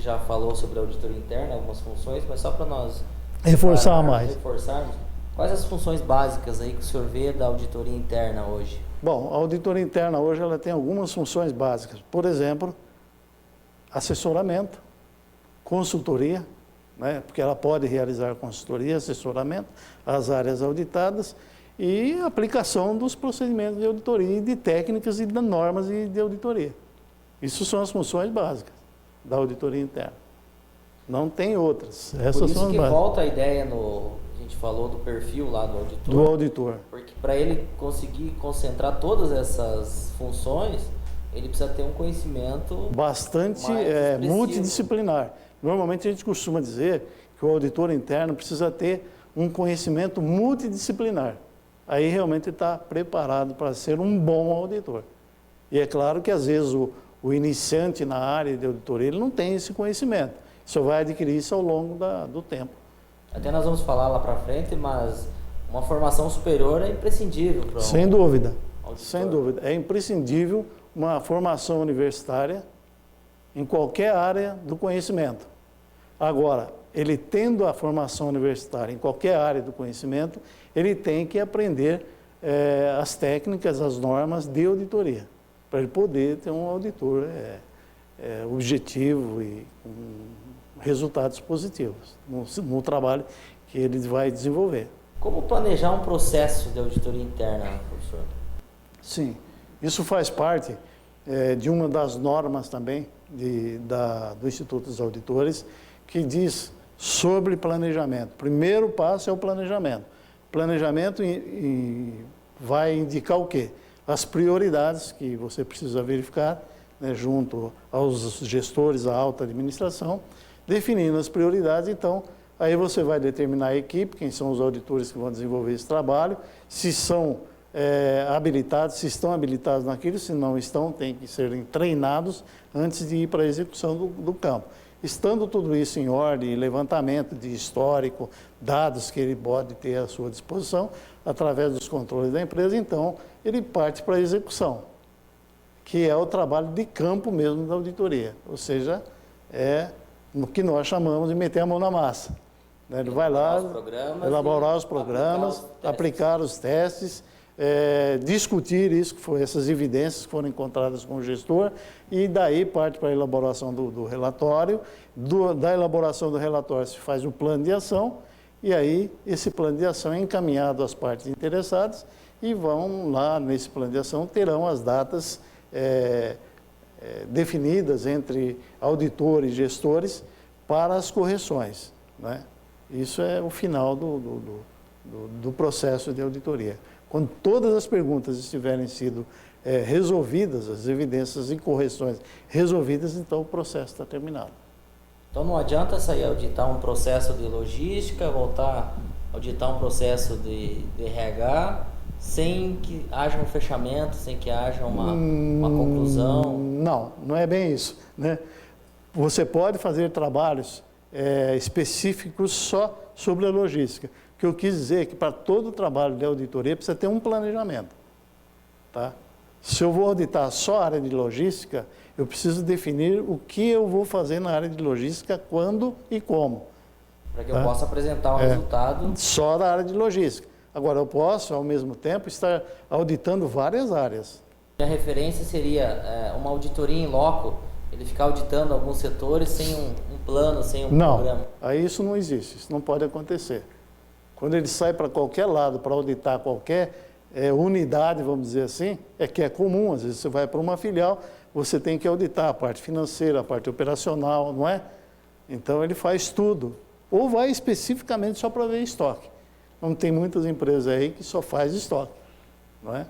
já falou sobre a auditoria interna, algumas funções, mas só para nós reforçarmos, quais as funções básicas aí que o senhor vê da auditoria interna hoje? Bom, a auditoria interna hoje ela tem algumas funções básicas. Por exemplo, assessoramento, consultoria, né, porque ela pode realizar consultoria, assessoramento às áreas auditadas e aplicação dos procedimentos de auditoria, de técnicas e de normas de auditoria. Isso são as funções básicas da auditoria interna. Não tem outras. Essas são as básicas. Volta a ideia a gente falou do perfil lá do auditor. Do auditor. Porque para ele conseguir concentrar todas essas funções, ele precisa ter um conhecimento bastante multidisciplinar. Normalmente a gente costuma dizer que o auditor interno precisa ter um conhecimento multidisciplinar. Aí realmente está preparado para ser um bom auditor. E é claro que às vezes o iniciante na área de auditoria ele não tem esse conhecimento. Só vai adquirir isso ao longo do tempo. Até nós vamos falar lá para frente, mas uma formação superior é imprescindível para Sem dúvida, auditor. Sem dúvida. É imprescindível uma formação universitária em qualquer área do conhecimento. Agora, ele tendo a formação universitária em qualquer área do conhecimento, ele tem que aprender as técnicas, as normas de auditoria, para ele poder ter um auditor objetivo e com resultados positivos no trabalho que ele vai desenvolver. Como planejar um processo de auditoria interna, professor? Sim, isso faz parte de uma das normas também do Instituto dos Auditores, que diz sobre planejamento. Primeiro passo é o planejamento. Planejamento vai indicar o quê? As prioridades que você precisa verificar, né, junto aos gestores, à alta administração, definindo as prioridades. Então, aí você vai determinar a equipe, quem são os auditores que vão desenvolver esse trabalho, se são habilitados, se estão habilitados naquilo, se não estão, tem que serem treinados antes de ir para a execução do campo. Estando tudo isso em ordem, levantamento de histórico, dados que ele pode ter à sua disposição, através dos controles da empresa, então ele parte para a execução, que é o trabalho de campo mesmo da auditoria, ou seja, é no que nós chamamos de meter a mão na massa. Né? Ele vai lá, elaborar os programas, aplicar os testes, discutir isso, essas evidências que foram encontradas com o gestor, e daí parte para a elaboração do relatório. Da elaboração do relatório se faz o plano de ação, e aí esse plano de ação é encaminhado às partes interessadas, e vão lá nesse plano de ação, terão as datas definidas entre auditores e gestores para as correções, né? Isso é o final do processo de auditoria. Quando todas as perguntas estiverem sido resolvidas, as evidências e correções resolvidas, então o processo está terminado. Então não adianta sair auditar um processo de logística, voltar a auditar um processo de RH, sem que haja um fechamento, sem que haja uma conclusão? Não é bem isso, né? Você pode fazer trabalhos específicos só sobre a logística. O que eu quis dizer é que para todo trabalho de auditoria precisa ter um planejamento. Tá? Se eu vou auditar só a área de logística, eu preciso definir o que eu vou fazer na área de logística, quando e como. Para que eu possa apresentar um resultado. Só da área de logística. Agora, eu posso, ao mesmo tempo, estar auditando várias áreas. A referência seria uma auditoria em loco, ele ficar auditando alguns setores sem um plano, sem um programa? Não, aí isso não existe, isso não pode acontecer. Quando ele sai para qualquer lado para auditar qualquer unidade, vamos dizer assim, que é comum, às vezes você vai para uma filial, você tem que auditar a parte financeira, a parte operacional, não é? Então ele faz tudo, ou vai especificamente só para ver estoque. Não tem muitas empresas aí que só faz estoque, não é?